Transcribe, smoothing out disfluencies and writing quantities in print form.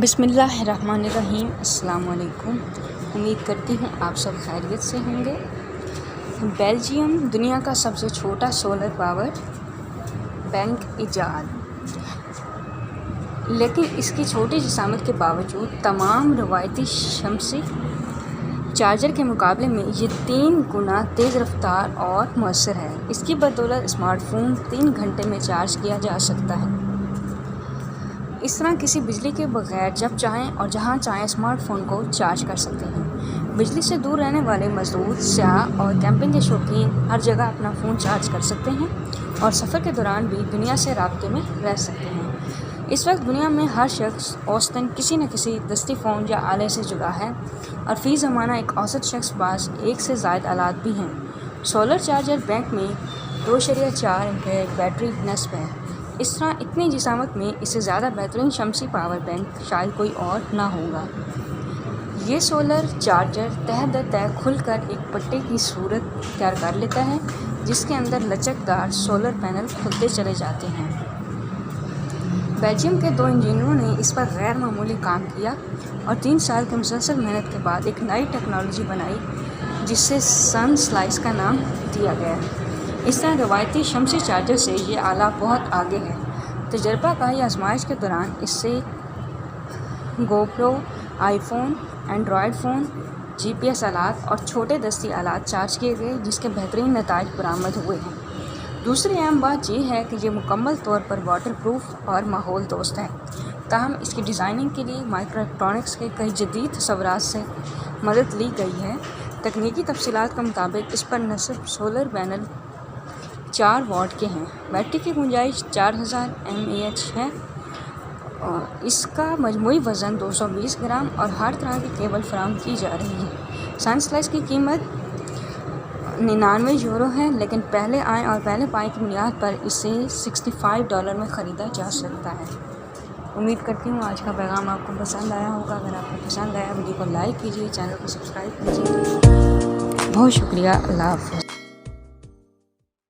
बिस्मिल्लाहिर्रहमानिर्रहीम। अस्सलाम वालेकुम। उम्मीद करती हूँ आप सब खैरियत से होंगे। बेल्जियम दुनिया का सबसे छोटा सोलर पावर बैंक ईजाद, लेकिन इसकी छोटी जिसामत के बावजूद तमाम रवायती शमसी चार्जर के मुकाबले में ये 3 गुना तेज़ रफ्तार और मौसर है। इसकी बदौलत स्मार्टफोन 3 घंटे में चार्ज किया जा सकता है। इस तरह किसी बिजली के बगैर जब चाहें और जहां चाहें स्मार्टफोन को चार्ज कर सकते हैं। बिजली से दूर रहने वाले मजदूर, सयाह और कैंपिंग के शौकीन हर जगह अपना फ़ोन चार्ज कर सकते हैं और सफ़र के दौरान भी दुनिया से राब्ते में रह सकते हैं। इस वक्त दुनिया में हर शख्स औसतन किसी न किसी दस्ती फ़ोन या आले से जुड़ा है और फ़ी ज़माना एक औसत शख्स पास 1 से ज़ायद आलात भी हैं। सोलर चार्जर बैंक में 2.4 एम्पेयर बैटरी नस्ब है। इस तरह इतनी जिसामत में इससे ज़्यादा बेहतरीन शमसी पावर बैंक शायद कोई और ना होगा। ये सोलर चार्जर तह दर तह खुलकर एक पट्टे की सूरत तैयार कर लेता है, जिसके अंदर लचकदार सोलर पैनल खुलते चले जाते हैं। बेल्जियम के 2 इंजीनियरों ने इस पर गैर मामूली काम किया और 3 साल की मुसलसल मेहनत के बाद एक नई टेक्नोलॉजी बनाई, जिससे सन स्लाइस का नाम दिया गया। इस तरह रवायती शमसी चार्जर से ये आला बहुत आगे है। तजर्बाकारी आजमाइश के दौरान इससे GoPro, iPhone, Android phone, GPS आलात और छोटे दस्ती आलात चार्ज किए गए, जिसके बेहतरीन नताइज बरामद हुए हैं। दूसरी अहम बात यह है कि ये मुकम्मल तौर पर वाटर प्रूफ और माहौल दोस्त है। ताहम इसकी डिज़ाइनिंग के लिए माइक्रोइलेक्ट्रॉनिक्स के कई जदीद तस्वुरात से मदद ली गई है। तकनीकी तफसीलात के मुताबिक इस पर नस्ब सोलर पैनल 4 वाट के हैं। बैटरी की गुंजाइश 4000 mAh है और इसका मजमूई वज़न 220 ग्राम और हर तरह की केबल फराहम की जा रही है। सन स्लाइस की कीमत 99 यूरो है, लेकिन पहले आए और पहले पाए की बुनियाद पर इसे $65 में ख़रीदा जा सकता है। उम्मीद करती हूँ आज का पैगाम आपको पसंद आया होगा। अगर आपको पसंद आया वीडियो को लाइक कीजिए, चैनल को सब्सक्राइब कीजिए। बहुत शुक्रिया। अल्लाह हाफ़िज़।